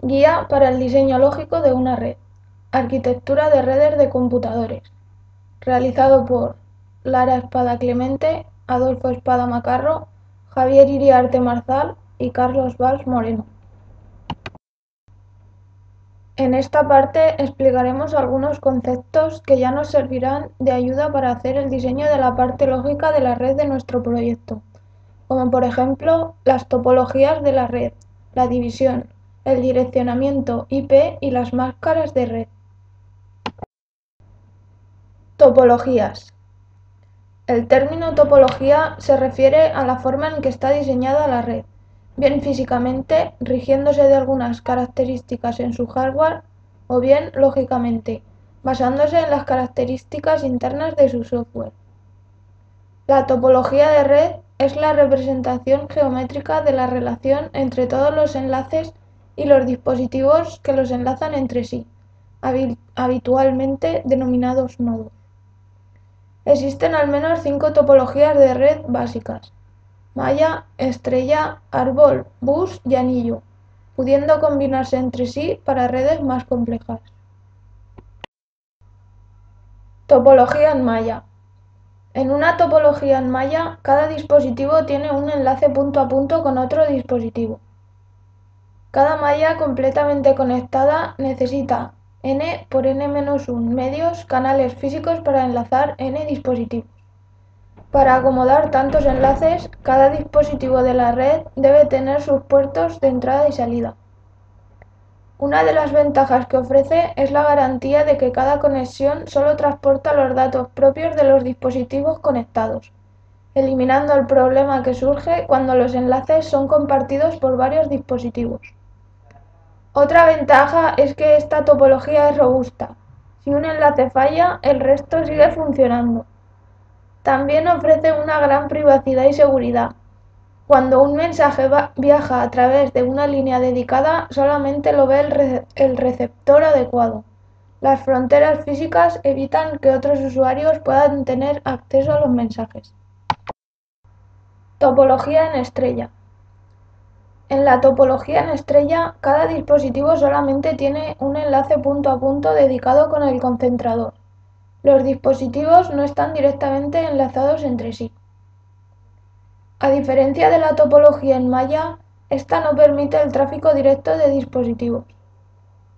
Guía para el diseño lógico de una red. Arquitectura de redes de computadores. Realizado por Lara Espada Clemente, Adolfo Espada Macarro, Javier Iriarte Marzal y Carlos Valls Moreno. En esta parte explicaremos algunos conceptos que ya nos servirán de ayuda para hacer el diseño de la parte lógica de la red de nuestro proyecto, como por ejemplo las topologías de la red, la división, el direccionamiento IP y las máscaras de red. Topologías. El término topología se refiere a la forma en que está diseñada la red, bien físicamente, rigiéndose de algunas características en su hardware, o bien lógicamente, basándose en las características internas de su software. La topología de red es la representación geométrica de la relación entre todos los enlaces y los dispositivos que los enlazan entre sí, habitualmente denominados nodos. Existen al menos 5 topologías de red básicas: malla, estrella, árbol, bus y anillo, pudiendo combinarse entre sí para redes más complejas. Topología en malla. En una topología en malla, cada dispositivo tiene un enlace punto a punto con otro dispositivo. Cada malla completamente conectada necesita n por n-1 medios canales físicos para enlazar n dispositivos. Para acomodar tantos enlaces, cada dispositivo de la red debe tener sus puertos de entrada y salida. Una de las ventajas que ofrece es la garantía de que cada conexión solo transporta los datos propios de los dispositivos conectados, eliminando el problema que surge cuando los enlaces son compartidos por varios dispositivos. Otra ventaja es que esta topología es robusta. Si un enlace falla, el resto sigue funcionando. También ofrece una gran privacidad y seguridad. Cuando un mensaje viaja a través de una línea dedicada, solamente lo ve el receptor adecuado. Las fronteras físicas evitan que otros usuarios puedan tener acceso a los mensajes. Topología en estrella. En la topología en estrella, cada dispositivo solamente tiene un enlace punto a punto dedicado con el concentrador. Los dispositivos no están directamente enlazados entre sí. A diferencia de la topología en malla, esta no permite el tráfico directo de dispositivos.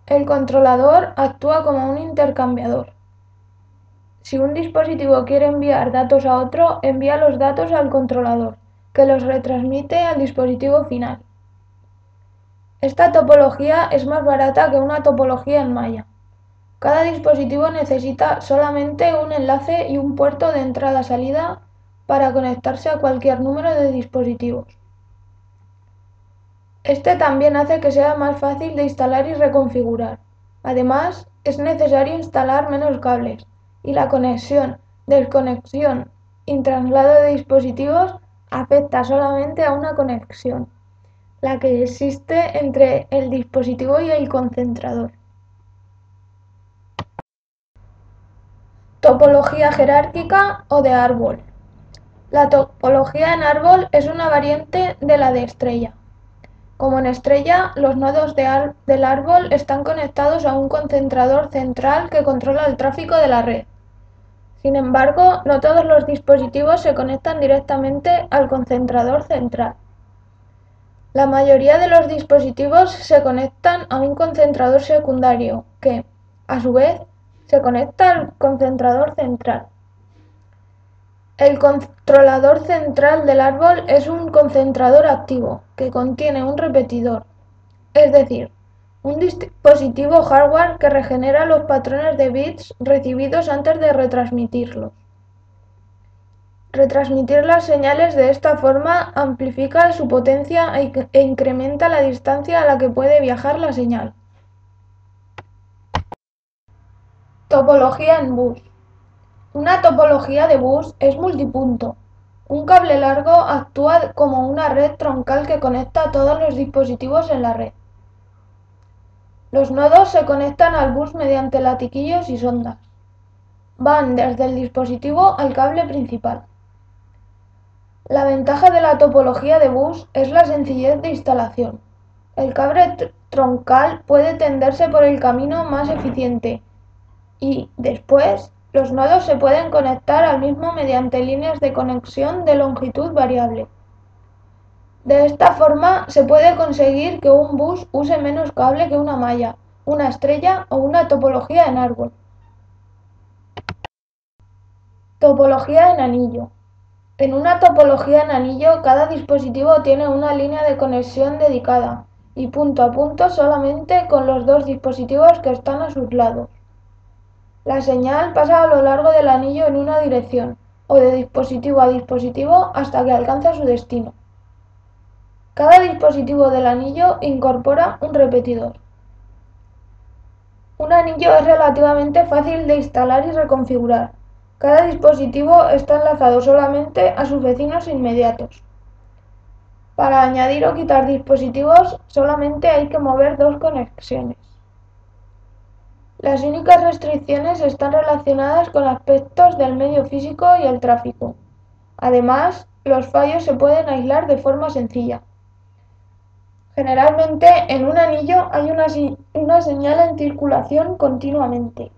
El controlador actúa como un intercambiador. Si un dispositivo quiere enviar datos a otro, envía los datos al controlador, que los retransmite al dispositivo final. Esta topología es más barata que una topología en malla. Cada dispositivo necesita solamente un enlace y un puerto de entrada-salida para conectarse a cualquier número de dispositivos. Este también hace que sea más fácil de instalar y reconfigurar. Además, es necesario instalar menos cables, y la conexión, desconexión y traslado de dispositivos afecta solamente a una conexión, la que existe entre el dispositivo y el concentrador. Topología jerárquica o de árbol. La topología en árbol es una variante de la de estrella. Como en estrella, los nodos del árbol están conectados a un concentrador central que controla el tráfico de la red. Sin embargo, no todos los dispositivos se conectan directamente al concentrador central. La mayoría de los dispositivos se conectan a un concentrador secundario que, a su vez, se conecta al concentrador central. El controlador central del árbol es un concentrador activo, que contiene un repetidor, es decir, un dispositivo hardware que regenera los patrones de bits recibidos antes de retransmitirlos. Retransmitir las señales de esta forma amplifica su potencia e incrementa la distancia a la que puede viajar la señal. Topología en bus. Una topología de bus es multipunto. Un cable largo actúa como una red troncal que conecta a todos los dispositivos en la red. Los nodos se conectan al bus mediante latiquillos y sondas. Van desde el dispositivo al cable principal. La ventaja de la topología de bus es la sencillez de instalación. El cable troncal puede tenderse por el camino más eficiente y, después, los nodos se pueden conectar al mismo mediante líneas de conexión de longitud variable. De esta forma se puede conseguir que un bus use menos cable que una malla, una estrella o una topología en árbol. Topología en anillo. En una topología en anillo, cada dispositivo tiene una línea de conexión dedicada y punto a punto solamente con los dos dispositivos que están a sus lados. La señal pasa a lo largo del anillo en una dirección, o de dispositivo a dispositivo hasta que alcanza su destino. Cada dispositivo del anillo incorpora un repetidor. Un anillo es relativamente fácil de instalar y reconfigurar. Cada dispositivo está enlazado solamente a sus vecinos inmediatos. Para añadir o quitar dispositivos solamente hay que mover dos conexiones. Las únicas restricciones están relacionadas con aspectos del medio físico y el tráfico. Además, los fallos se pueden aislar de forma sencilla. Generalmente, en un anillo hay una señal en circulación continuamente.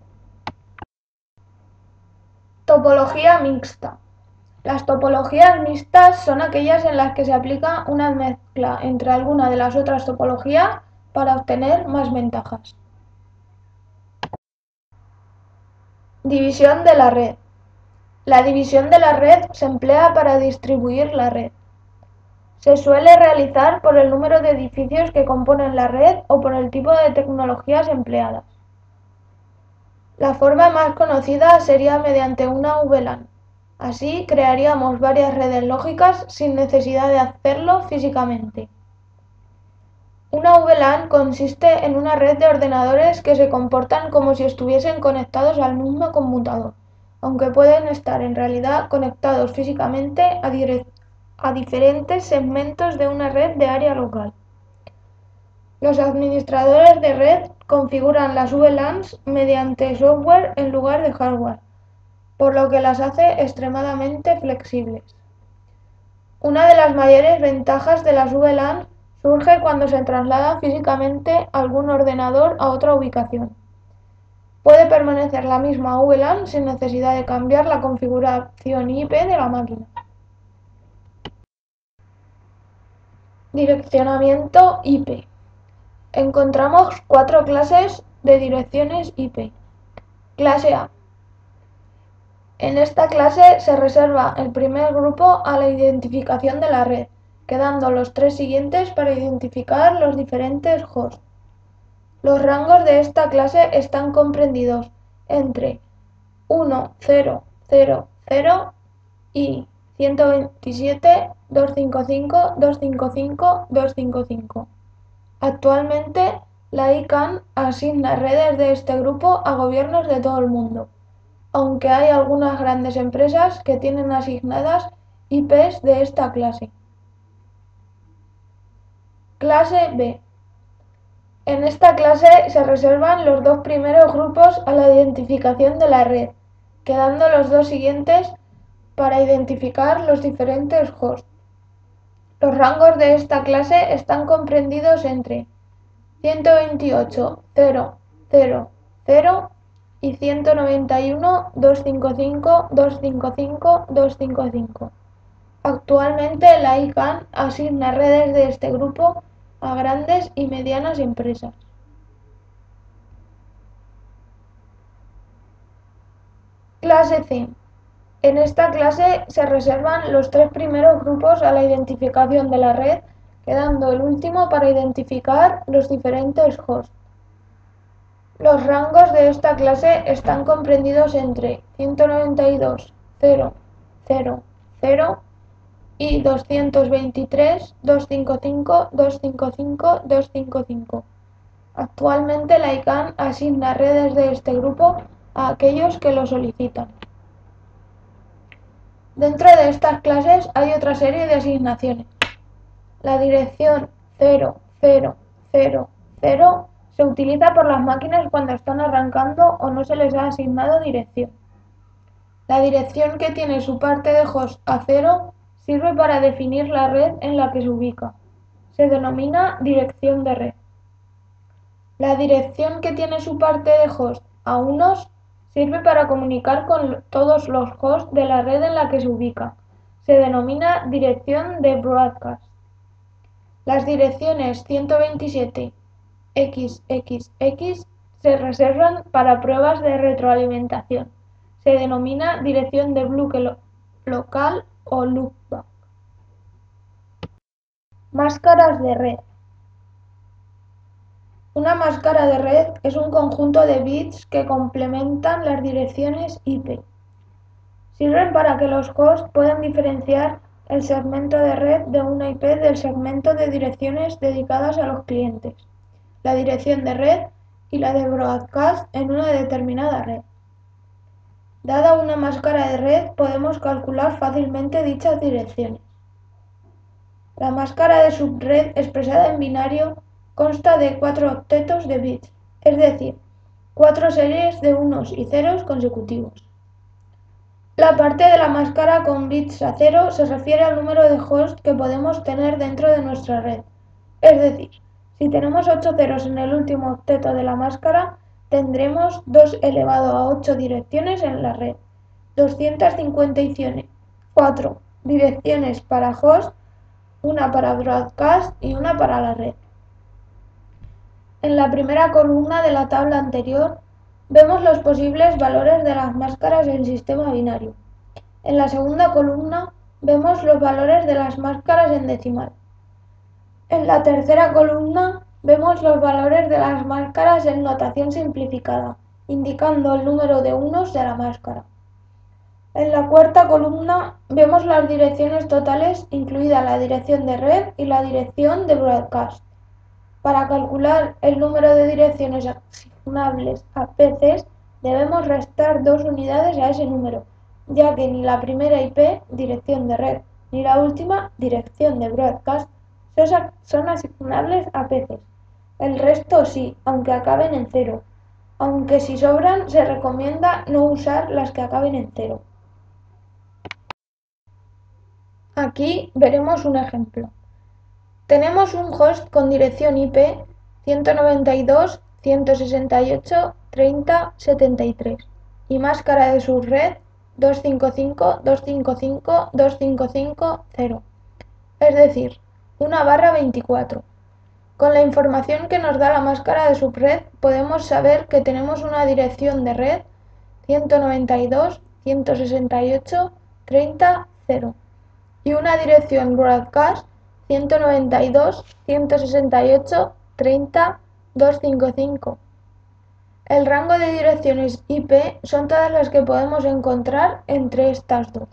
Topología mixta. Las topologías mixtas son aquellas en las que se aplica una mezcla entre alguna de las otras topologías para obtener más ventajas. División de la red. La división de la red se emplea para distribuir la red. Se suele realizar por el número de edificios que componen la red o por el tipo de tecnologías empleadas. La forma más conocida sería mediante una VLAN. Así crearíamos varias redes lógicas sin necesidad de hacerlo físicamente. Una VLAN consiste en una red de ordenadores que se comportan como si estuviesen conectados al mismo conmutador, aunque pueden estar en realidad conectados físicamente a diferentes segmentos de una red de área local. Los administradores de red configuran las VLANs mediante software en lugar de hardware, por lo que las hace extremadamente flexibles. Una de las mayores ventajas de las VLAN surge cuando se traslada físicamente algún ordenador a otra ubicación. Puede permanecer la misma VLAN sin necesidad de cambiar la configuración IP de la máquina. Direccionamiento IP. Encontramos cuatro clases de direcciones IP. Clase A. En esta clase se reserva el primer grupo a la identificación de la red, quedando los tres siguientes para identificar los diferentes hosts. Los rangos de esta clase están comprendidos entre 1.0.0.0 y 127.255.255.255. Actualmente, la ICANN asigna redes de este grupo a gobiernos de todo el mundo, aunque hay algunas grandes empresas que tienen asignadas IPs de esta clase. Clase B. En esta clase se reservan los dos primeros grupos a la identificación de la red, quedando los dos siguientes para identificar los diferentes hosts. Los rangos de esta clase están comprendidos entre 128.0.0.0 y 191.255.255.255. Actualmente la ICANN asigna redes de este grupo a grandes y medianas empresas. Clase C. En esta clase se reservan los tres primeros grupos a la identificación de la red, quedando el último para identificar los diferentes hosts. Los rangos de esta clase están comprendidos entre 192.0.0.0 y 223.255.255.255. Actualmente la ICANN asigna redes de este grupo a aquellos que lo solicitan. Dentro de estas clases hay otra serie de asignaciones. La dirección 0000 se utiliza por las máquinas cuando están arrancando o no se les ha asignado dirección. La dirección que tiene su parte de host a 0 sirve para definir la red en la que se ubica. Se denomina dirección de red. La dirección que tiene su parte de host a unos sirve para comunicar con todos los hosts de la red en la que se ubica. Se denomina dirección de broadcast. Las direcciones 127.xxx se reservan para pruebas de retroalimentación. Se denomina dirección de bloque local o loopback. Máscaras de red. Una máscara de red es un conjunto de bits que complementan las direcciones IP. Sirven para que los hosts puedan diferenciar el segmento de red de una IP del segmento de direcciones dedicadas a los clientes, la dirección de red y la de broadcast en una determinada red. Dada una máscara de red, podemos calcular fácilmente dichas direcciones. La máscara de subred expresada en binario consta de 4 octetos de bits, es decir, 4 series de unos y ceros consecutivos. La parte de la máscara con bits a cero se refiere al número de hosts que podemos tener dentro de nuestra red. Es decir, si tenemos 8 ceros en el último octeto de la máscara, tendremos 2 elevado a 8 direcciones en la red, 254 direcciones para host, una para broadcast y una para la red. En la primera columna de la tabla anterior vemos los posibles valores de las máscaras en sistema binario. En la segunda columna vemos los valores de las máscaras en decimal. En la tercera columna vemos los valores de las máscaras en notación simplificada, indicando el número de unos de la máscara. En la cuarta columna vemos las direcciones totales, incluida la dirección de red y la dirección de broadcast. Para calcular el número de direcciones asignables a PCs, debemos restar 2 unidades a ese número, ya que ni la primera IP, dirección de red, ni la última, dirección de broadcast, son asignables a PCs. El resto sí, aunque acaben en cero, aunque si sobran se recomienda no usar las que acaben en cero. Aquí veremos un ejemplo. Tenemos un host con dirección IP 192.168.30.73 y máscara de subred 255.255.255.0, es decir, una barra 24. Con la información que nos da la máscara de subred podemos saber que tenemos una dirección de red 192.168.30.0 y una dirección broadcast 192.168.30.255. El rango de direcciones IP son todas las que podemos encontrar entre estas dos.